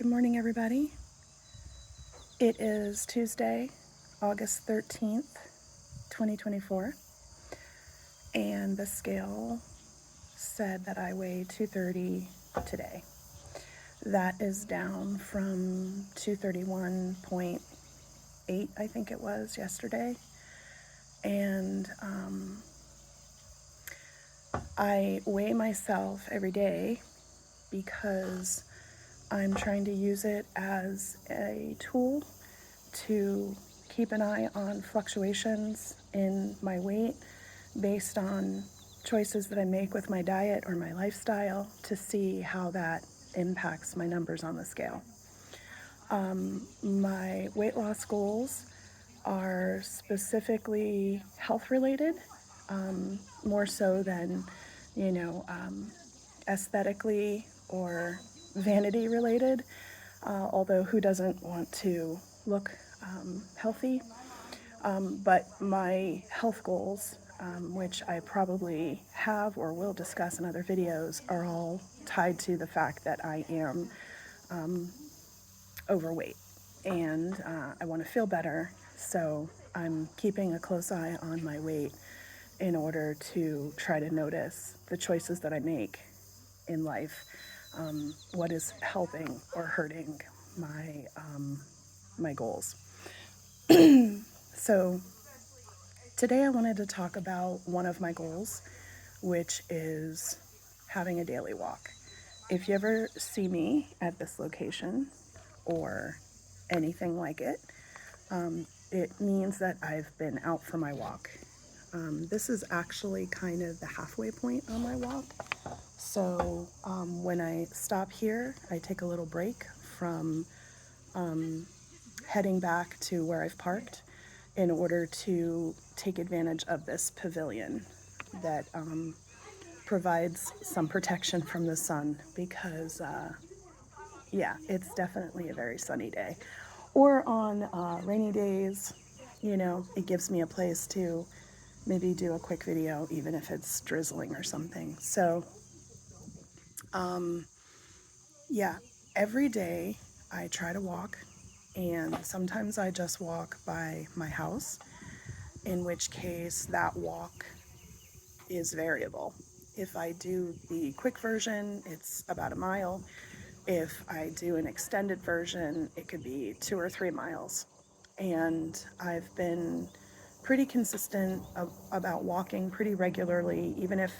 Good morning, everybody. It is Tuesday, August 13th, 2024, and the scale said that I weigh 230 today. That is down from 231.8, I think it was, yesterday. And I weigh myself every day because I'm trying to use it as a tool to keep an eye on fluctuations in my weight based on choices that I make with my diet or my lifestyle to see how that impacts my numbers on the scale. My weight loss goals are specifically health related, more so than, aesthetically or vanity related, although who doesn't want to look healthy? But my health goals, which I probably have or will discuss in other videos, are all tied to the fact that I am overweight and I want to feel better. So I'm keeping a close eye on my weight in order to try to notice the choices that I make in life, what is helping or hurting my goals. So today I wanted to talk about one of my goals, which is having a daily walk. If you ever see me at this location or anything like it, it means that I've been out for my walk. This is actually kind of the halfway point on my walk. So when I stop here, I take a little break from heading back to where I've parked in order to take advantage of this pavilion that provides some protection from the sun because, it's definitely a very sunny day. Or on rainy days, it gives me a place to maybe do a quick video, even if it's drizzling or something. So, every day I try to walk, and sometimes I just walk by my house, in which case that walk is variable. If I do the quick version, it's about a mile. If I do an extended version, it could be 2 or 3 miles. And I've been pretty consistent about walking pretty regularly, even if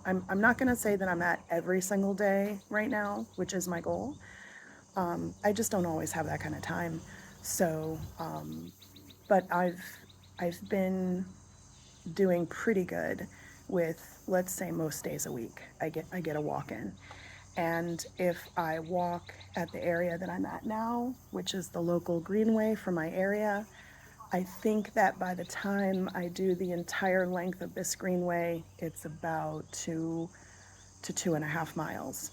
I'm not going to say that I'm at every single day right now, which is my goal. I just don't always have that kind of time. So, but I've been doing pretty good with, let's say, most days a week. I get a walk in. And if I walk at the area that I'm at now, which is the local greenway for my area, I think that by the time I do the entire length of this greenway, it's about 2 to 2.5 miles.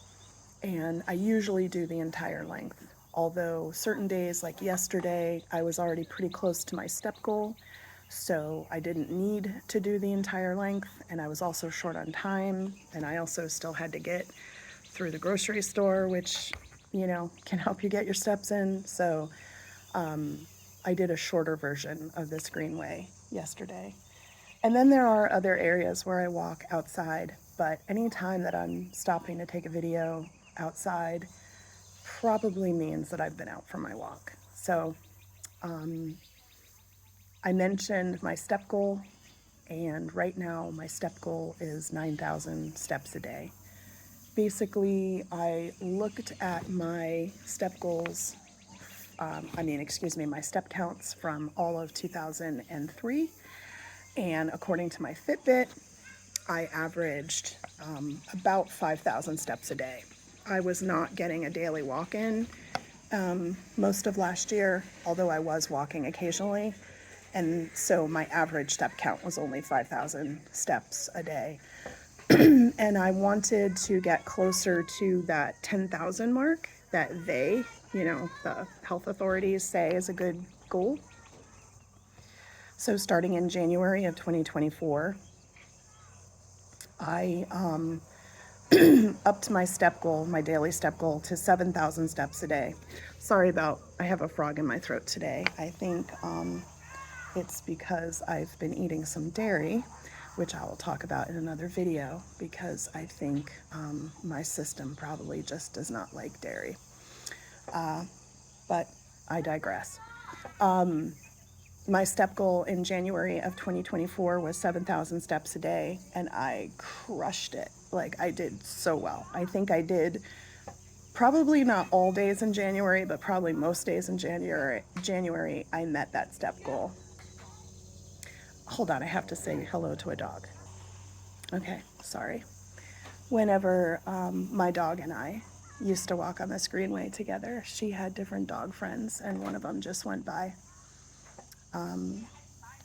And I usually do the entire length. Although certain days, like yesterday, I was already pretty close to my step goal, so I didn't need to do the entire length, and I was also short on time, and I also still had to get through the grocery store, which, can help you get your steps in. So I did a shorter version of this greenway yesterday. And then there are other areas where I walk outside, but anytime that I'm stopping to take a video outside probably means that I've been out for my walk. So I mentioned my step goal, and right now my step goal is 9,000 steps a day. Basically, I looked at my step goals, my step counts from all of 2003. And according to my Fitbit, I averaged about 5,000 steps a day. I was not getting a daily walk in most of last year, although I was walking occasionally. And so my average step count was only 5,000 steps a day. And I wanted to get closer to that 10,000 mark that the health authorities say is a good goal. So starting in January of 2024, I upped my step goal, my daily step goal, to 7,000 steps a day. Sorry about, I have a frog in my throat today. I think it's because I've been eating some dairy, which I will talk about in another video, because I think my system probably just does not like dairy. But I digress. My step goal in January of 2024 was 7,000 steps a day, and I crushed it. Like, I did so well. I think I did probably not all days in January, but probably most days in January, I met that step goal. Hold on, I have to say hello to a dog. Okay, sorry. Whenever my dog and I used to walk on this greenway together, she had different dog friends, and one of them just went by.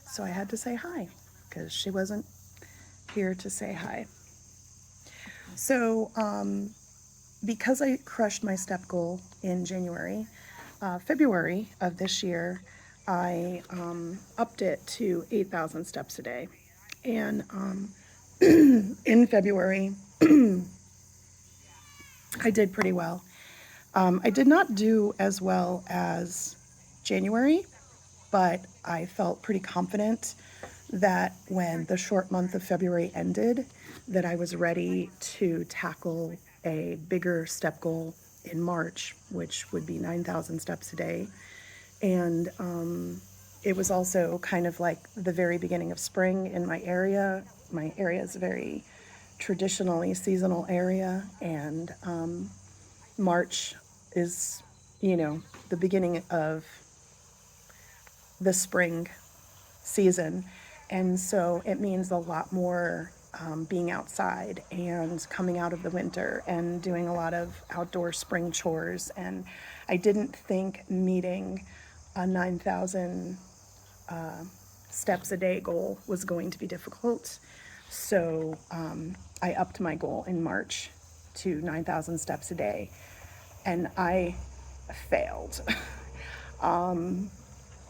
So I had to say hi, because she wasn't here to say hi. So because I crushed my step goal in January, February of this year, I upped it to 8,000 steps a day. And in February, I did pretty well. I did not do as well as January, but I felt pretty confident that when the short month of February ended, that I was ready to tackle a bigger step goal in March, which would be 9,000 steps a day. And it was also kind of like the very beginning of spring in my area. My area is a very traditionally seasonal area, and March is, the beginning of the spring season. And so it means a lot more being outside and coming out of the winter and doing a lot of outdoor spring chores. And I didn't think meeting a 9,000 steps a day goal was going to be difficult. So I upped my goal in March to 9,000 steps a day, and I failed.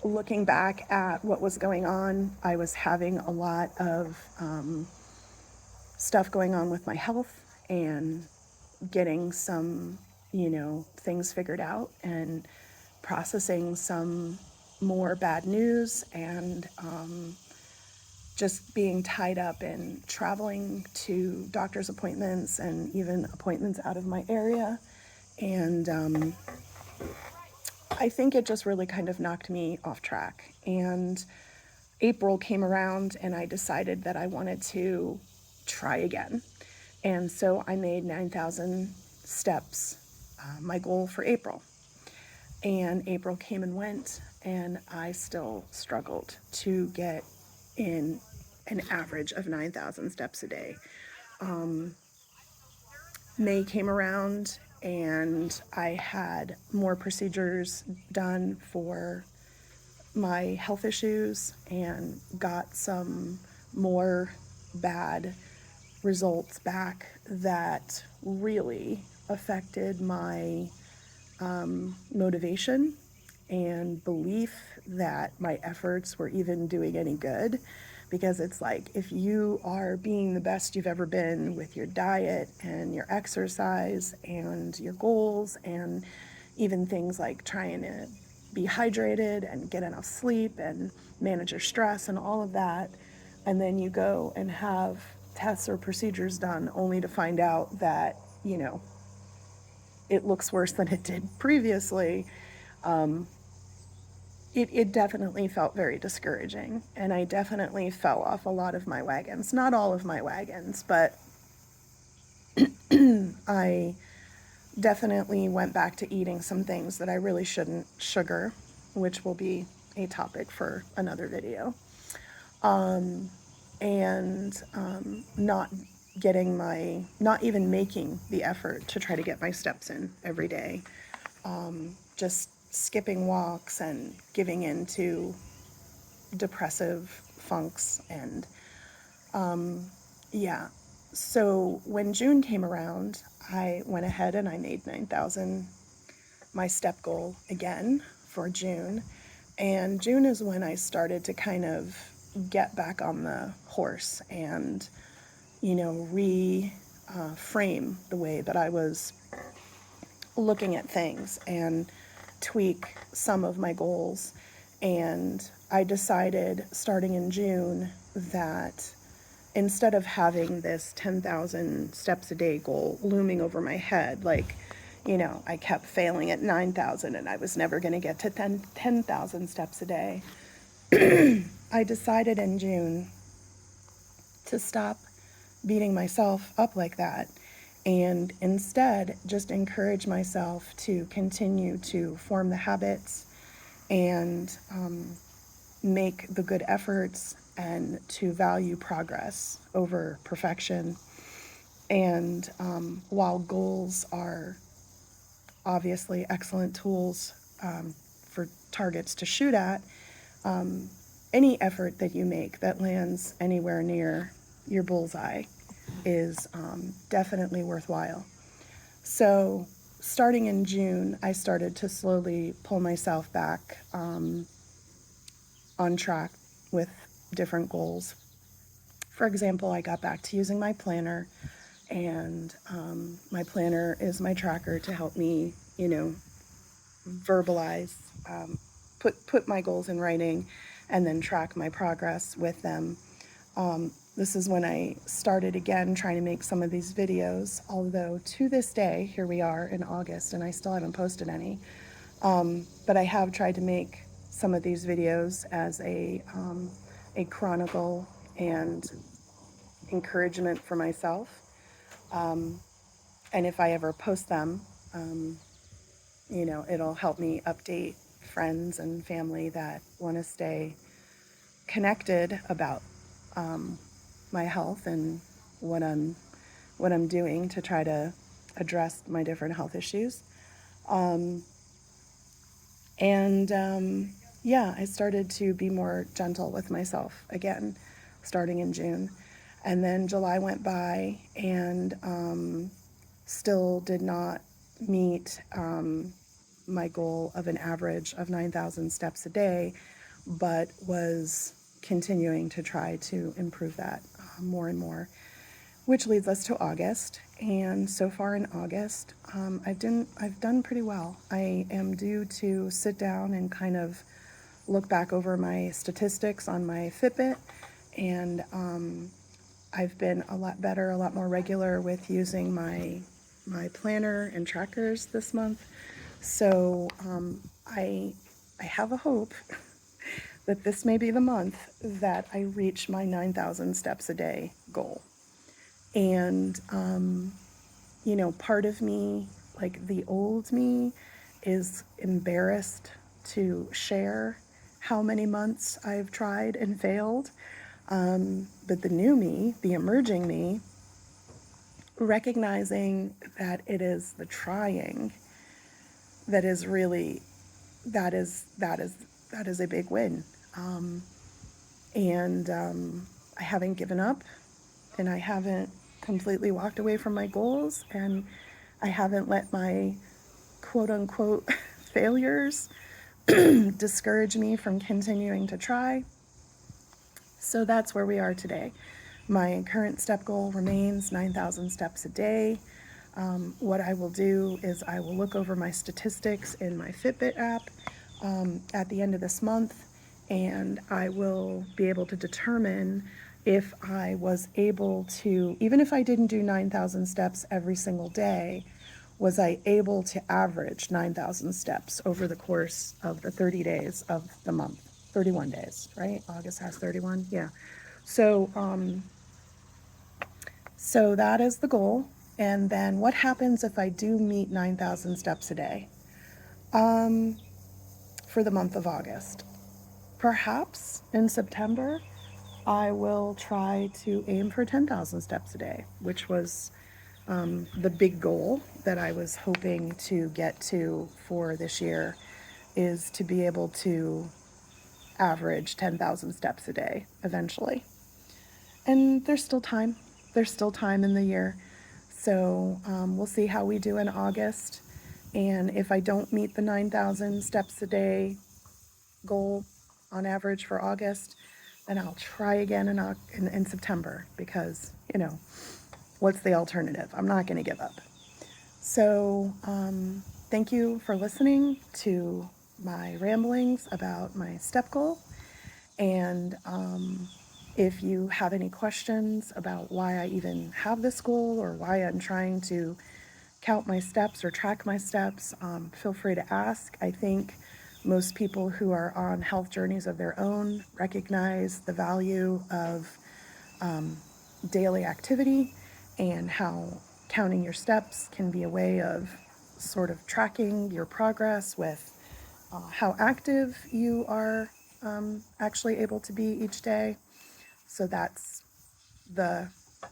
Looking back at what was going on, I was having a lot of stuff going on with my health and getting some, things figured out and processing some more bad news, and just being tied up in traveling to doctor's appointments and even appointments out of my area. And I think it just really kind of knocked me off track. And April came around and I decided that I wanted to try again. And so I made 9,000 steps my goal for April. And April came and went, and I still struggled to get in an average of 9,000 steps a day. May came around and I had more procedures done for my health issues and got some more bad results back that really affected my motivation and belief that my efforts were even doing any good. Because it's like, if you are being the best you've ever been with your diet and your exercise and your goals, and even things like trying to be hydrated and get enough sleep and manage your stress and all of that, and then you go and have tests or procedures done only to find out that, it looks worse than it did previously, it definitely felt very discouraging. And I definitely fell off a lot of my wagons. Not all of my wagons, but I definitely went back to eating some things that I really shouldn't. Sugar, which will be a topic for another video. And not even making the effort to try to get my steps in every day. Just skipping walks and giving in to depressive funks. And yeah, so when June came around, I went ahead and I made 9,000 my step goal again for June. And June is when I started to kind of get back on the horse and, frame the way that I was looking at things and tweak some of my goals. And I decided starting in June that instead of having this 10,000 steps a day goal looming over my head, like, I kept failing at 9,000 and I was never going to get to 10,000 steps a day. I decided in June to stop beating myself up like that and instead just encourage myself to continue to form the habits and make the good efforts and to value progress over perfection. And while goals are obviously excellent tools for targets to shoot at, any effort that you make that lands anywhere near your bullseye is definitely worthwhile. So starting in June, I started to slowly pull myself back on track with different goals. For example, I got back to using my planner, and my planner is my tracker to help me, verbalize, put my goals in writing, and then track my progress with them. This is when I started again trying to make some of these videos, although to this day, here we are in August, and I still haven't posted any. But I have tried to make some of these videos as a chronicle and encouragement for myself. And if I ever post them, it'll help me update friends and family that want to stay connected about my health and what I'm doing to try to address my different health issues. Yeah, I started to be more gentle with myself again, starting in June. And then July went by and still did not meet my goal of an average of 9,000 steps a day, but was continuing to try to improve that more and more, which leads us to August. And so far in August, I've done pretty well. I am due to sit down and kind of look back over my statistics on my Fitbit, and I've been a lot better, a lot more regular with using my planner and trackers this month. So I have a hope that this may be the month that I reach my 9,000 steps a day goal. And, part of me, like the old me, is embarrassed to share how many months I've tried and failed. But the new me, the emerging me, recognizing that it is the trying that is really, that is a big win. And I haven't given up, and I haven't completely walked away from my goals, and I haven't let my quote unquote failures discourage me from continuing to try. So that's where we are today. My current step goal remains 9,000 steps a day. What I will do is I will look over my statistics in my Fitbit app at the end of this month, and I will be able to determine if I was able to, even if I didn't do 9,000 steps every single day, was I able to average 9,000 steps over the course of the 30 days of the month? 31 days, right? August has 31, yeah. So, so that is the goal. And then what happens if I do meet 9,000 steps a day for the month of August? Perhaps in September, I will try to aim for 10,000 steps a day, which was the big goal that I was hoping to get to for this year, is to be able to average 10,000 steps a day eventually. And there's still time. There's still time in the year. So we'll see how we do in August. And if I don't meet the 9,000 steps a day goal on average for August, then I'll try again in September, because, what's the alternative? I'm not going to give up. So, thank you for listening to my ramblings about my step goal. And if you have any questions about why I even have this goal or why I'm trying to count my steps or track my steps, feel free to ask. I think most people who are on health journeys of their own recognize the value of daily activity and how counting your steps can be a way of sort of tracking your progress with how active you are actually able to be each day. So that's the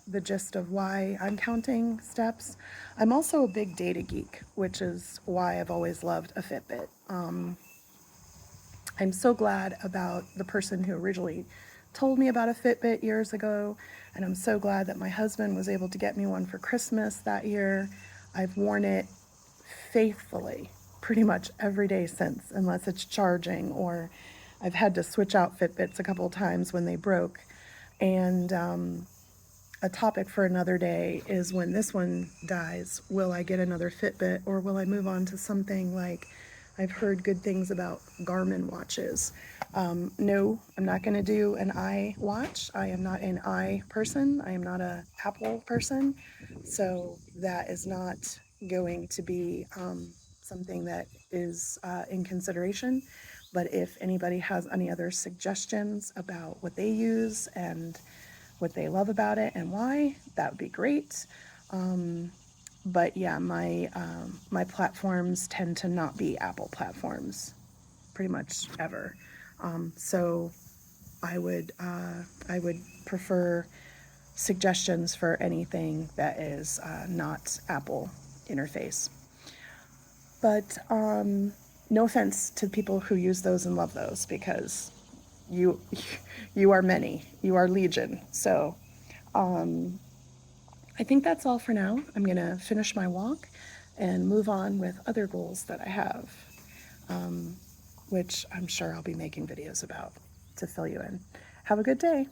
the gist of why I'm counting steps. I'm also a big data geek, which is why I've always loved a Fitbit. I'm so glad about the person who originally told me about a Fitbit years ago, and I'm so glad that my husband was able to get me one for Christmas that year. I've worn it faithfully pretty much every day since, unless it's charging, or I've had to switch out Fitbits a couple of times when they broke. And a topic for another day is when this one dies, will I get another Fitbit or will I move on to something like, I've heard good things about Garmin watches. No, I'm not going to do an iWatch. I am not an i person. I am not a Apple person. So that is not going to be something that is in consideration. But if anybody has any other suggestions about what they use and what they love about it and why, that would be great. But yeah, my platforms tend to not be Apple platforms, pretty much ever. So I would prefer suggestions for anything that is not Apple interface. But no offense to people who use those and love those, because you you are many, you are legion. So I think that's all for now. I'm going to finish my walk and move on with other goals that I have, which I'm sure I'll be making videos about to fill you in. Have a good day.